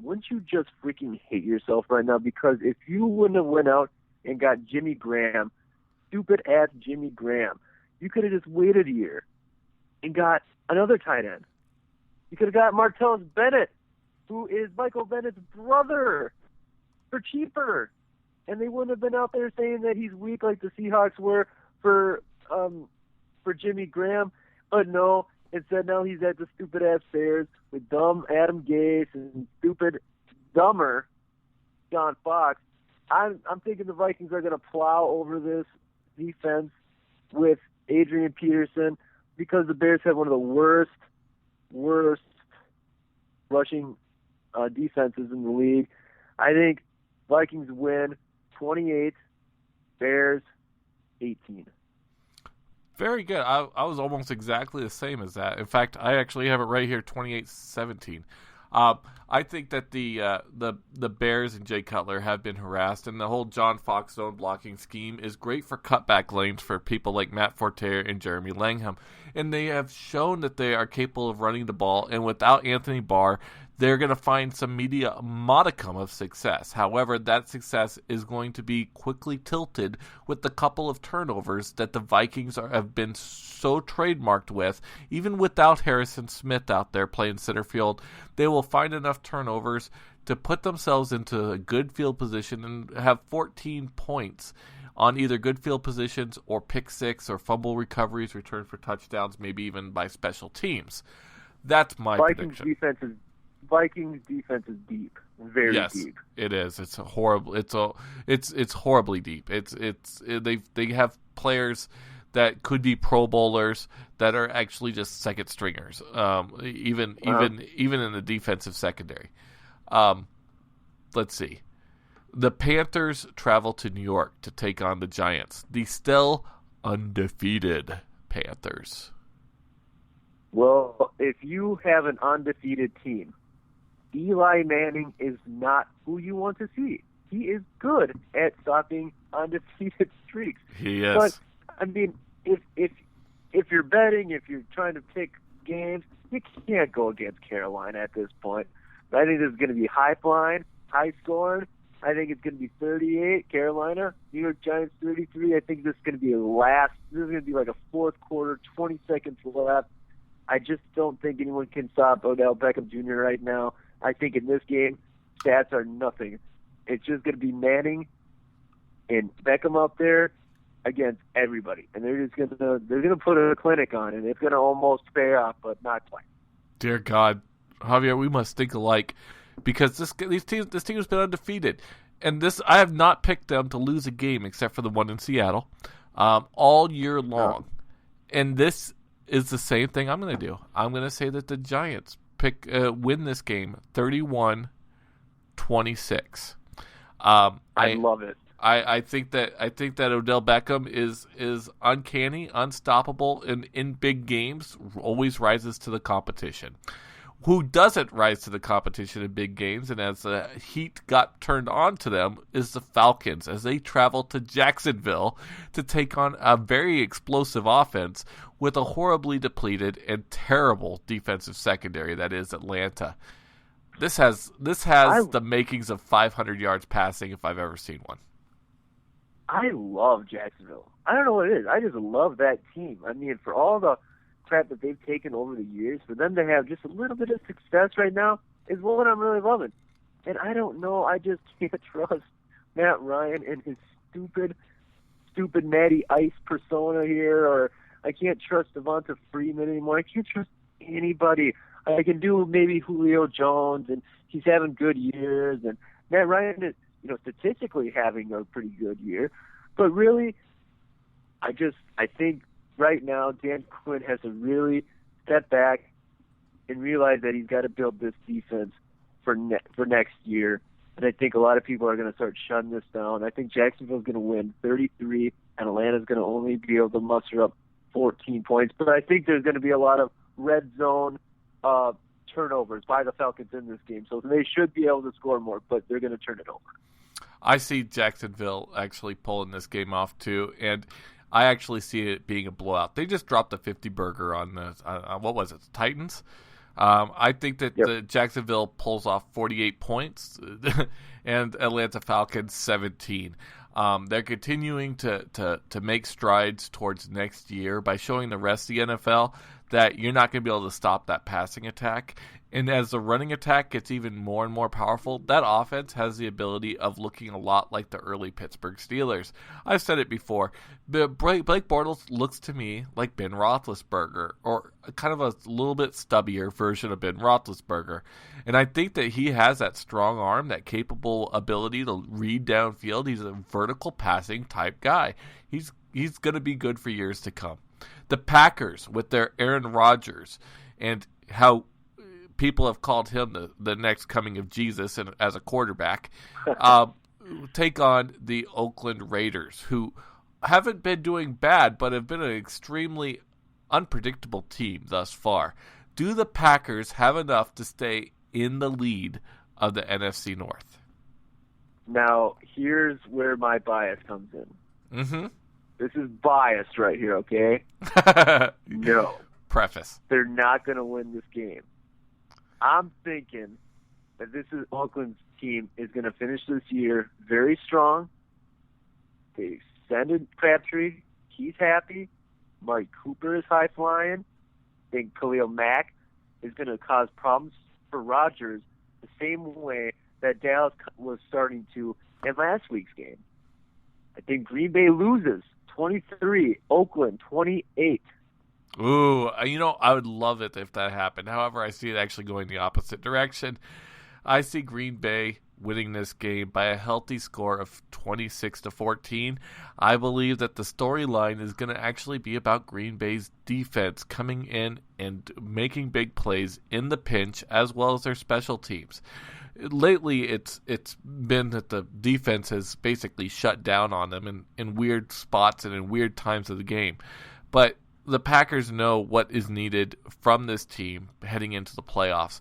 wouldn't you just freaking hate yourself right now? Because if you wouldn't have went out and got Jimmy Graham, stupid-ass Jimmy Graham, you could have just waited a year and got another tight end. You could have got Martellus Bennett, who is Michael Bennett's brother, for cheaper. And they wouldn't have been out there saying that he's weak like the Seahawks were for Jimmy Graham. But no, instead now he's at the stupid-ass Bears with dumb Adam Gase and stupid, dumber John Fox. I'm thinking the Vikings are going to plow over this defense with Adrian Peterson because the Bears have one of the worst rushing defenses in the league. I think Vikings win 28, Bears 18. Very good. I was almost exactly the same as that. In fact, I actually have it right here, 28-17. I think that the Bears and Jay Cutler have been harassed, and the whole John Fox zone blocking scheme is great for cutback lanes for people like Matt Forte and Jeremy Langham. And they have shown that they are capable of running the ball, and without Anthony Barr, they're going to find some modicum of success. However, that success is going to be quickly tilted with the couple of turnovers that the Vikings have been so trademarked with. Even without Harrison Smith out there playing center field, they will find enough turnovers to put themselves into a good field position and have 14 points on either good field positions or pick six or fumble recoveries, return for touchdowns, maybe even by special teams. That's my prediction. Vikings defense is deep, very deep. Yes, it is. It's horrible. It's horribly deep. They have players that could be Pro Bowlers that are actually just second stringers. Even in the defensive secondary. Let's see. The Panthers travel to New York to take on the Giants, the still undefeated Panthers. Well, if you have an undefeated team, Eli Manning is not who you want to see. He is good at stopping undefeated streaks. He is. But I mean, if you're betting, if you're trying to pick games, you can't go against Carolina at this point. I think this is going to be high flying, high scoring. I think it's going to be 38, Carolina. New York Giants 33. I think this is going to be this is going to be like a fourth quarter, 20 seconds left. I just don't think anyone can stop Odell Beckham Jr. right now. I think in this game, stats are nothing. It's just going to be Manning and Beckham up there against everybody, and they're going to put a clinic on, and it's going to almost pay off, but not quite. Dear God, Javier, we must think alike, because this team has been undefeated, and I have not picked them to lose a game except for the one in Seattle all year long, and this is the same thing I'm going to do. I'm going to say that the Giants win this game 31-26. I love it. I think that Odell Beckham is uncanny, unstoppable, and in big games always rises to the competition. Who doesn't rise to the competition in big games, and as the heat got turned on to them, is the Falcons as they travel to Jacksonville to take on a very explosive offense with a horribly depleted and terrible defensive secondary that is Atlanta. This has the makings of 500 yards passing if I've ever seen one. I love Jacksonville. I don't know what it is. I just love that team. I mean, for all the crap that they've taken over the years, for them to have just a little bit of success right now is what I'm really loving. And I don't know, I just can't trust Matt Ryan and his stupid Matty Ice persona here, or I can't trust Devonta Freeman anymore. I can't trust anybody. I can do maybe Julio Jones, and he's having good years, and Matt Ryan is, statistically having a pretty good year. But really, I think right now, Dan Quinn has to really step back and realize that he's got to build this defense for next year. And I think a lot of people are going to start shutting this down. I think Jacksonville's going to win 33, and Atlanta's going to only be able to muster up 14 points. But I think there's going to be a lot of red zone turnovers by the Falcons in this game. So they should be able to score more, but they're going to turn it over. I see Jacksonville actually pulling this game off too, and I actually see it being a blowout. They just dropped a 50-burger on the, what was it, the Titans? I think that Yep. Jacksonville pulls off 48 points and Atlanta Falcons 17. They're continuing to make strides towards next year by showing the rest of the NFL that you're not going to be able to stop that passing attack. And as the running attack gets even more and more powerful, that offense has the ability of looking a lot like the early Pittsburgh Steelers. I've said it before, but Blake Bortles looks to me like Ben Roethlisberger, or kind of a little bit stubbier version of Ben Roethlisberger. And I think that he has that strong arm, that capable ability to read downfield. He's a vertical passing type guy. He's going to be good for years to come. The Packers, with their Aaron Rodgers, and how people have called him the next coming of Jesus and as a quarterback, take on the Oakland Raiders, who haven't been doing bad, but have been an extremely unpredictable team thus far. Do the Packers have enough to stay in the lead of the NFC North? Now, here's where my bias comes in. Mm-hmm. This is biased right here, okay? No. Preface. They're not going to win this game. I'm thinking that this is Oakland's team is going to finish this year very strong. They extended Crabtree. He's happy. Mari Cooper is high flying. I think Khalil Mack is going to cause problems for Rodgers the same way that Dallas was starting to in last week's game. I think Green Bay loses 23, Oakland 28. Ooh, I would love it if that happened. However, I see it actually going the opposite direction. I see Green Bay winning this game by a healthy score of 26-14. I believe that the storyline is going to actually be about Green Bay's defense coming in and making big plays in the pinch, as well as their special teams. Lately, it's been that the defense has basically shut down on them in weird spots and in weird times of the game. But the Packers know what is needed from this team heading into the playoffs.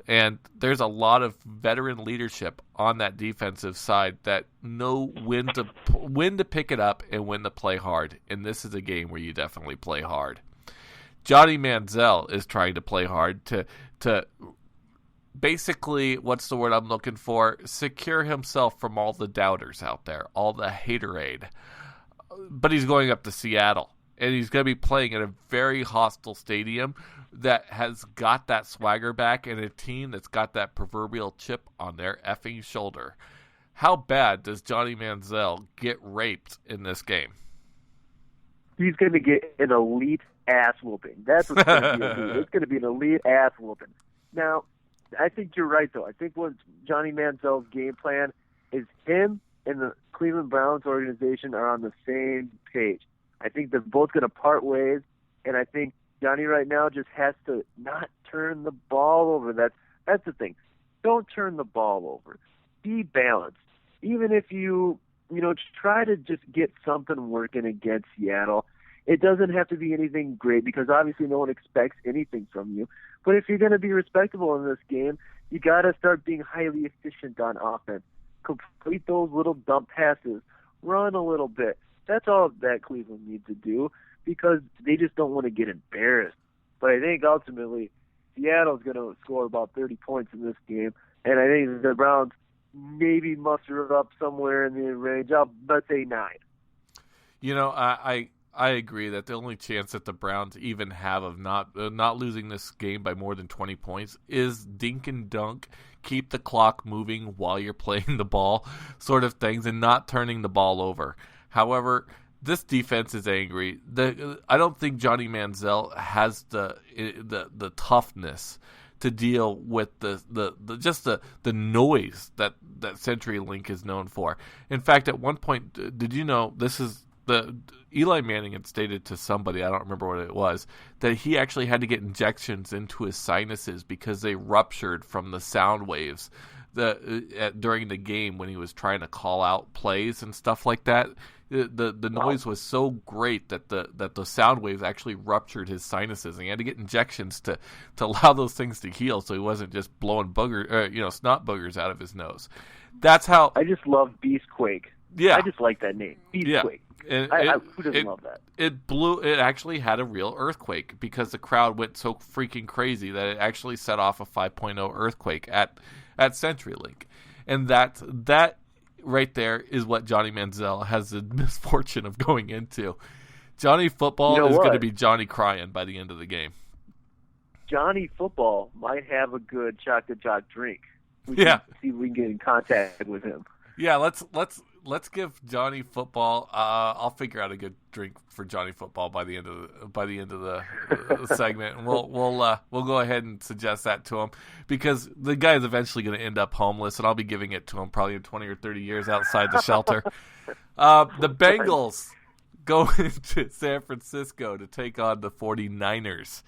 And there's a lot of veteran leadership on that defensive side that know when to pick it up and when to play hard. And this is a game where you definitely play hard. Johnny Manziel is trying to play hard to basically, what's the word I'm looking for? Secure himself from all the doubters out there, all the haterade. But he's going up to Seattle, and he's going to be playing in a very hostile stadium that has got that swagger back and a team that's got that proverbial chip on their effing shoulder. How bad does Johnny Manziel get raped in this game? He's going to get an elite ass whooping. That's what's going to be. It's going to be an elite ass whooping. Now, I think you're right, though. I think what Johnny Manziel's game plan is him and the Cleveland Browns organization are on the same page. I think they're both going to part ways, and I think Johnny right now just has to not turn the ball over. That's the thing. Don't turn the ball over. Be balanced. Even if you try to just get something working against Seattle, it doesn't have to be anything great because obviously no one expects anything from you. But if you're going to be respectable in this game, you got to start being highly efficient on offense. Complete those little dump passes. Run a little bit. That's all that Cleveland needs to do because they just don't want to get embarrassed. But I think ultimately Seattle's going to score about 30 points in this game, and I think the Browns maybe muster it up somewhere in the range. Let's say 9. I agree that the only chance that the Browns even have of not losing this game by more than 20 points is dink and dunk, keep the clock moving while you're playing the ball sort of things and not turning the ball over. However, this defense is angry. I don't think Johnny Manziel has the toughness to deal with the noise that CenturyLink is known for. In fact, at one point, did you know Eli Manning had stated to somebody, I don't remember what it was, that he actually had to get injections into his sinuses because they ruptured from the sound waves during the game when he was trying to call out plays and stuff like that. The noise was so great that the sound waves actually ruptured his sinuses, and he had to get injections to allow those things to heal, so he wasn't just blowing snot boogers out of his nose. That's how I just love Beastquake. Yeah. I just like that name. Beastquake. Yeah. Who doesn't love that? It actually had a real earthquake because the crowd went so freaking crazy that it actually set off a 5.0 earthquake at CenturyLink. And that right there is what Johnny Manziel has the misfortune of going into. Johnny Football is going to be Johnny crying by the end of the game. Johnny Football might have a good Shock the Jock drink. We can see if we can get in contact with him. Yeah, let's give Johnny Football. I'll figure out a good drink for Johnny Football by the end of the segment, and we'll go ahead and suggest that to him because the guy is eventually going to end up homeless, and I'll be giving it to him probably in 20 or 30 years outside the shelter. The Bengals go into San Francisco to take on the 49ers.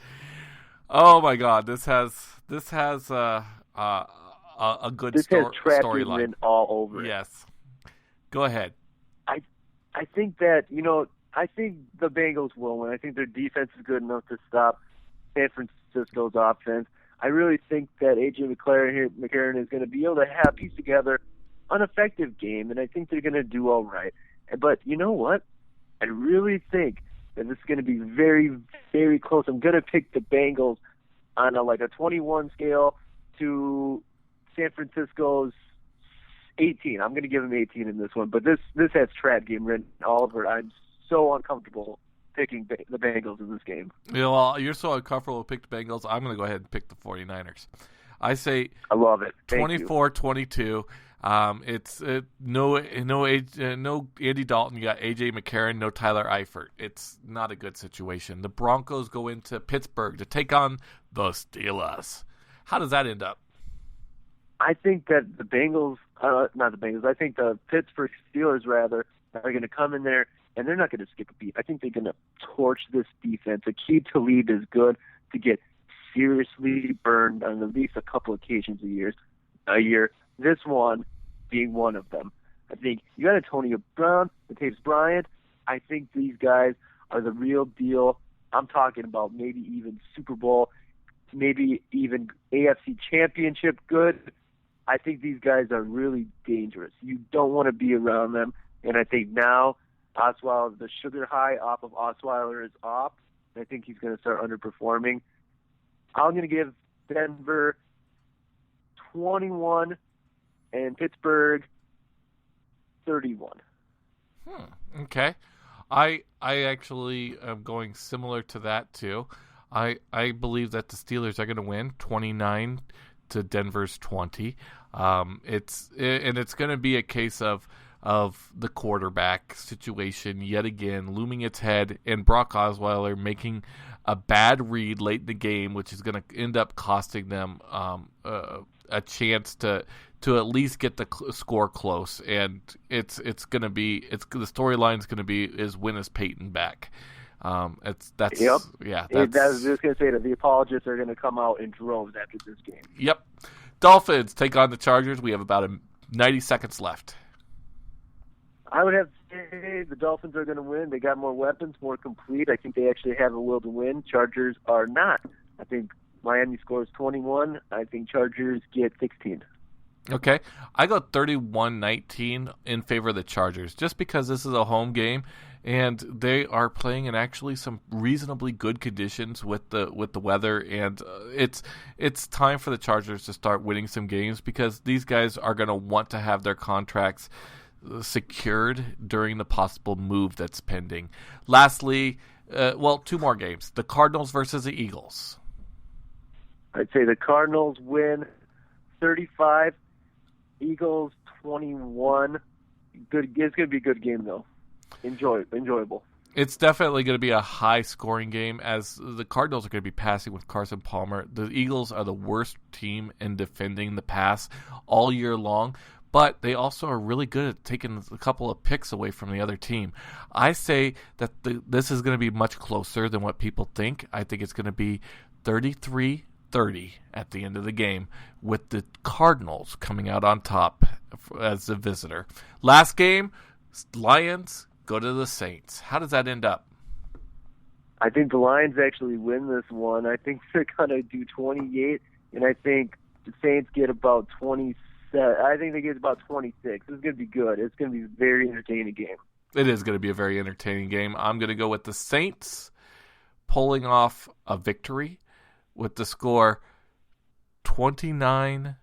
Oh my God, this has a good storyline all over it. Yes. Go ahead. I think that, I think the Bengals will win. I think their defense is good enough to stop San Francisco's offense. I really think that A.J. McCarron is going to be able to piece together an effective game, and I think they're going to do all right. But you know what? I really think that this is going to be very, very close. I'm going to pick the Bengals on a 21 scale to San Francisco's 18. I'm going to give them 18 in this one, but this has trap game written all over it. I'm so uncomfortable picking the Bengals in this game. Well, you're so uncomfortable to pick the Bengals. I'm going to go ahead and pick the 49ers. I say I love it. 24-22. It's no Andy Dalton. You got A.J. McCarron, no Tyler Eifert. It's not a good situation. The Broncos go into Pittsburgh to take on the Steelers. How does that end up? I think that the Bengals, not the Bengals, I think the Pittsburgh Steelers, rather, are going to come in there, and they're not going to skip a beat. I think they're going to torch this defense. Aqib Talib is good to get seriously burned on at least a couple occasions a year. This one being one of them. I think you got Antonio Brown, Latavius Bryant. I think these guys are the real deal. I'm talking about maybe even Super Bowl, maybe even AFC Championship good. I think these guys are really dangerous. You don't want to be around them. And I think now Osweiler, the sugar high off of Osweiler is off. I think he's going to start underperforming. I'm going to give Denver 21 and Pittsburgh 31. Okay. I actually am going similar to that too. I believe that the Steelers are going to win 29 to Denver's 20. It's going to be a case of the quarterback situation yet again looming its head, and Brock Osweiler making a bad read late in the game, which is going to end up costing them a chance to at least get the score close. And it's going to be the storyline is going to be is when is Peyton back? I was just going to say that the apologists are going to come out in droves after this game. Yep. Dolphins take on the Chargers. We have about 90 seconds left. I would have to say the Dolphins are going to win. They got more weapons, more complete. I think they actually have a will to win. Chargers are not. I think Miami scores 21. I think Chargers get 16. Okay. I go 31-19 in favor of the Chargers just because this is a home game and they are playing in actually some reasonably good conditions with the weather, and it's time for the Chargers to start winning some games because these guys are going to want to have their contracts secured during the possible move that's pending. Lastly, two more games. The Cardinals versus the Eagles. I'd say the Cardinals win 35, Eagles 21. Good. It's going to be a good game, though. Enjoyable. It's definitely going to be a high-scoring game as the Cardinals are going to be passing with Carson Palmer. The Eagles are the worst team in defending the pass all year long, but they also are really good at taking a couple of picks away from the other team. I say that this is going to be much closer than what people think. I think it's going to be 33-30 at the end of the game with the Cardinals coming out on top as the visitor. Last game, Lions go to the Saints. How does that end up? I think the Lions actually win this one. I think they're going to do 28, and I think the Saints get about 27 I think they get about 26. This is going to be good. It's going to be a very entertaining game. It is going to be a very entertaining game. I'm going to go with the Saints pulling off a victory with the score 29-10.